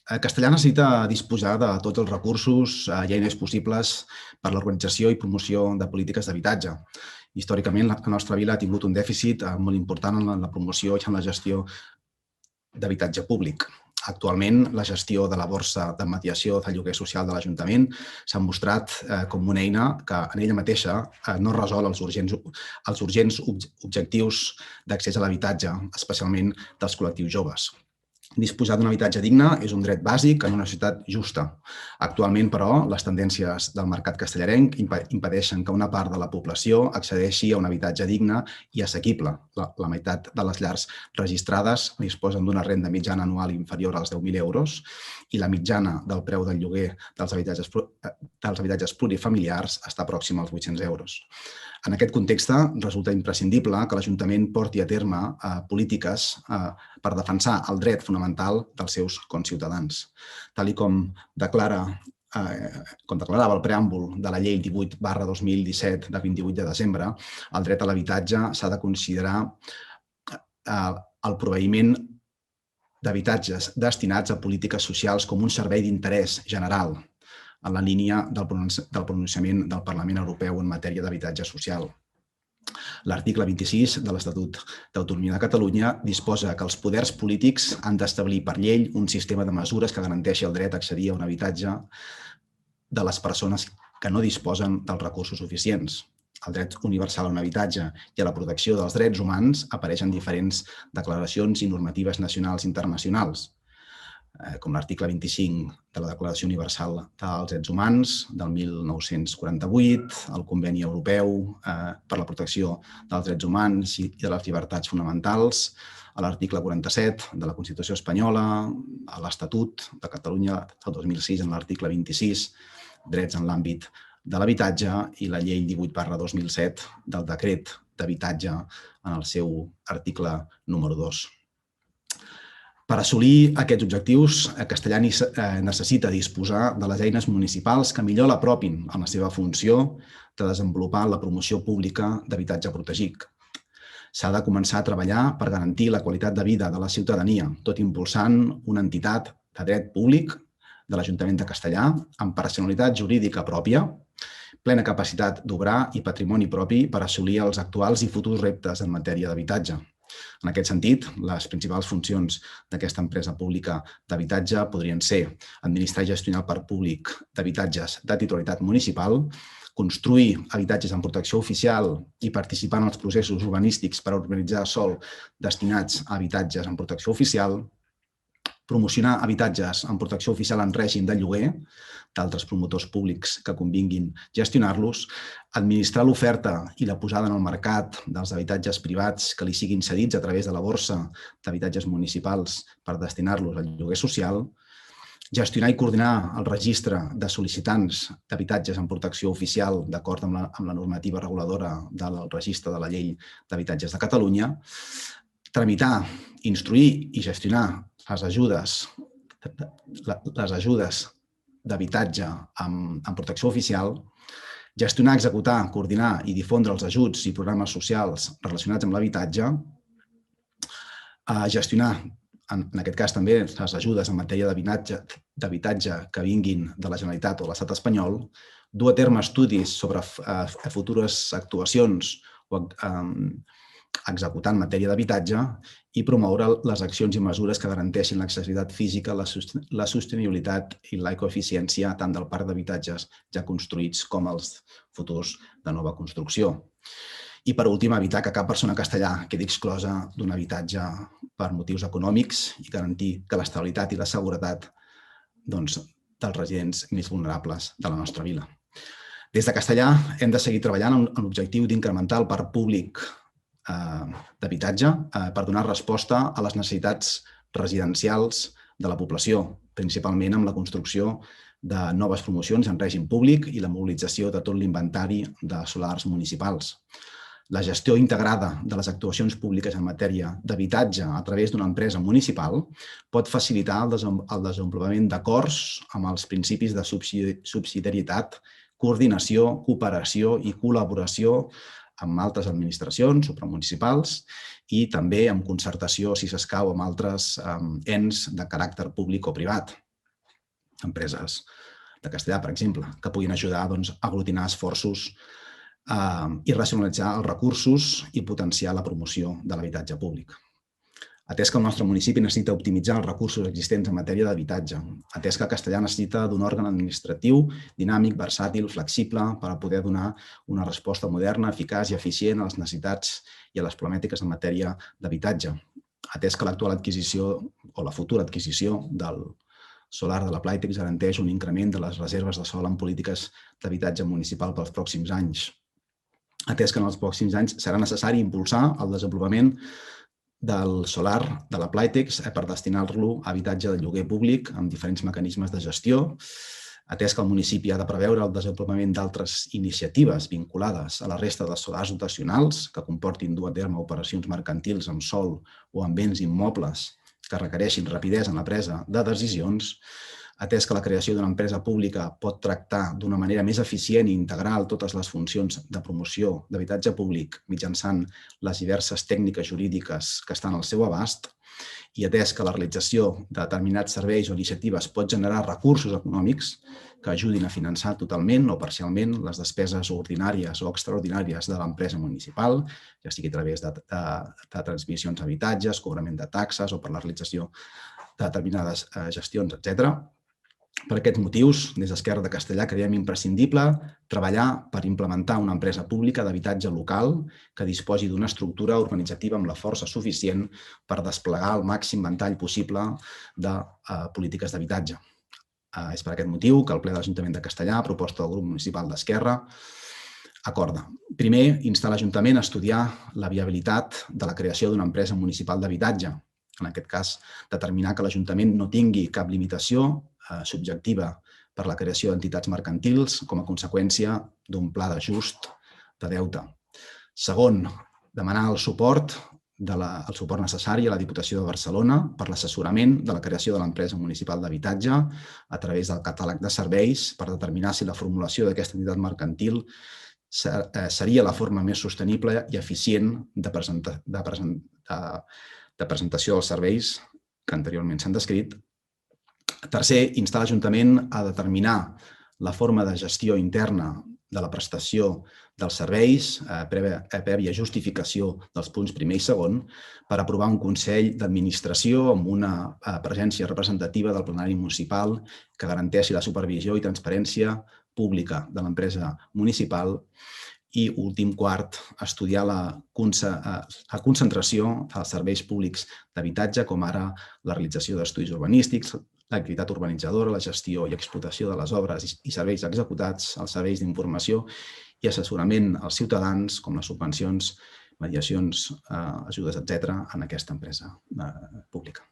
Castellà necessita disposar de tots els recursos i eines possibles per a l'organització i promoció de polítiques d'habitatge. Històricament, la nostra vila ha tingut un dèficit molt important en la promoció i en la gestió d'habitatge públic. Actualment, la gestió de la borsa de mediació de lloguer social de l'Ajuntament s'ha mostrat com una eina que en ella mateixa no resol els urgents objectius d'accés a l'habitatge, especialment dels col·lectius joves. Disposar d'un habitatge digne és un dret bàsic en una societat justa. Actualment, però, les tendències del mercat castellarenc impedeixen que una part de la població accedeixi a un habitatge digne i assequible. La meitat de les llars registrades disposen d'una renda mitjana anual inferior als 10.000 euros i la mitjana del preu del lloguer dels habitatges plurifamiliars està pròxima als 800 euros. En aquest context, resulta imprescindible que l'Ajuntament porti a terme polítiques per defensar el dret fonamental dels seus conciutadans. Tal com declarava el preàmbul de la Llei 18/2017 de 28 de desembre, el dret a l'habitatge s'ha de considerar el proveïment d'habitatges destinats a polítiques socials com un servei d'interès general, en la línia del pronunciament del Parlament Europeu en matèria d'habitatge social. L'article 26 de l'Estatut d'Autonomia de Catalunya disposa que els poders polítics han d'establir per llei un sistema de mesures que garanteixi el dret a accedir a un habitatge de les persones que no disposen dels recursos suficients. El dret universal a un habitatge i a la protecció dels drets humans apareix en diferents declaracions i normatives nacionals i internacionals, com l'article 25 de la Declaració Universal dels Drets Humans del 1948, el Conveni Europeu per la Protecció dels Drets Humans i de les Llibertats Fonamentals, a l'article 47 de la Constitució Espanyola, a l'Estatut de Catalunya del 2006 en l'article 26, drets en l'àmbit de l'habitatge, i la Llei 18/2007 del Decret d'Habitatge en el seu article número 2. Per assolir aquests objectius, Castellà necessita disposar de les eines municipals que millor l'apropin en la seva funció de desenvolupar la promoció pública d'habitatge protegit. S'ha de començar a treballar per garantir la qualitat de vida de la ciutadania, tot impulsant una entitat de dret públic de l'Ajuntament de Castellà amb personalitat jurídica pròpia, plena capacitat d'obrar i patrimoni propi per assolir els actuals i futurs reptes en matèria d'habitatge. En aquest sentit, les principals funcions d'aquesta empresa pública d'habitatge podrien ser administrar i gestionar el parc públic d'habitatges de titularitat municipal, construir habitatges en protecció oficial i participar en els processos urbanístics per urbanitzar sòl destinats a habitatges en protecció oficial, promocionar habitatges en protecció oficial en règim de lloguer d'altres promotors públics que convinguin gestionar-los, administrar l'oferta i la posada en el mercat dels habitatges privats que li siguin cedits a través de la borsa d'habitatges municipals per destinar-los al lloguer social, gestionar i coordinar el registre de sol·licitants d'habitatges en protecció oficial d'acord amb la normativa reguladora del registre de la Llei d'Habitatges de Catalunya, tramitar, instruir i gestionar les ajudes d'habitatge en protecció oficial, gestionar, executar, coordinar i difondre els ajuts i programes socials relacionats amb l'habitatge, gestionar, en aquest cas també, les ajudes en matèria d'habitatge que vinguin de la Generalitat o l'estat espanyol, dur a terme estudis sobre futures actuacions o executar en matèria d'habitatge i promoure les accions i mesures que garanteixin l'accessibilitat física, la sostenibilitat i l'ecoeficiència tant del parc d'habitatges ja construïts com els futurs de nova construcció. I, per últim, evitar que cap persona castellà quedi exclosa d'un habitatge per motius econòmics i garantir que l'estabilitat i la seguretat dels residents més vulnerables de la nostra vila. Des de Castellà hem de seguir treballant en l'objectiu d'incrementar el parc públic d'habitatge per donar resposta a les necessitats residencials de la població, principalment amb la construcció de noves promocions en règim públic i la mobilització de tot l'inventari de solars municipals. La gestió integrada de les actuacions públiques en matèria d'habitatge a través d'una empresa municipal pot facilitar el desenvolupament d'acords amb els principis de subsidiarietat, coordinació, cooperació i col·laboració amb altres administracions supramunicipals i també amb concertació, si s'escau, amb altres ens de caràcter públic o privat. empreses de castellà, per exemple, que puguin ajudar a aglutinar esforços i racionalitzar els recursos i potenciar la promoció de l'habitatge públic. Atès que el nostre municipi necessita optimitzar els recursos existents en matèria d'habitatge, atès que Castellar necessita d'un òrgan administratiu dinàmic, versàtil, flexible, per a poder donar una resposta moderna, eficaç i eficient a les necessitats i a les problemàtiques en matèria d'habitatge, atès que l'actual adquisició o la futura adquisició del solar de la Plytech garanteix un increment de les reserves de sòl en polítiques d'habitatge municipal pels pròxims anys, atès que en els pròxims anys serà necessari impulsar el desenvolupament del solar de la Plytech per destinar-lo a habitatge de lloguer públic amb diferents mecanismes de gestió, atès que el municipi ha de preveure el desenvolupament d'altres iniciatives vinculades a la resta de solars dotacionals que comportin dur a terme operacions mercantils amb sòl o amb béns immobles que requereixin rapidesa en la presa de decisions, atès que la creació d'una empresa pública pot tractar d'una manera més eficient i integral totes les funcions de promoció d'habitatge públic mitjançant les diverses tècniques jurídiques que estan al seu abast i atès que la realització de determinats serveis o iniciatives pot generar recursos econòmics que ajudin a finançar totalment o parcialment les despeses ordinàries o extraordinàries de l'empresa municipal, ja sigui a través de transmissions d'habitatges, cobrament de taxes o per la realització de determinades gestions, etc. Per aquests motius, des d'Esquerra de Castellar creiem imprescindible treballar per implementar una empresa pública d'habitatge local que disposi d'una estructura organitzativa amb la força suficient per desplegar el màxim ventall possible de polítiques d'habitatge. És per aquest motiu que el ple de l'Ajuntament de Castellar, a proposta del grup municipal d'Esquerra, acorda. Primer, instar l'Ajuntament a estudiar la viabilitat de la creació d'una empresa municipal d'habitatge. En aquest cas, determinar que l'Ajuntament no tingui cap limitació subjectiva per la creació d'entitats mercantils com a conseqüència d'un pla d'ajust de deute. Segon, demanar el suport necessari a la Diputació de Barcelona per l'assessorament de la creació de l'empresa municipal d'habitatge a través del catàleg de serveis per determinar si la formulació d'aquesta entitat mercantil seria la forma més sostenible i eficient de presentació dels serveis que anteriorment s'han descrit. Tercer, instar l'Ajuntament a determinar la forma de gestió interna de la prestació dels serveis, prèvia justificació dels punts primer i segon, per aprovar un Consell d'Administració amb una presència representativa del plenari municipal que garanteixi la supervisió i transparència pública de l'empresa municipal. I, últim, quart, estudiar la concentració dels serveis públics d'habitatge, com ara la realització d'estudis urbanístics, l'activitat urbanitzadora, la gestió i explotació de les obres i serveis executats, els serveis d'informació i assessorament als ciutadans, com les subvencions, mediacions, ajudes, etc., en aquesta empresa pública.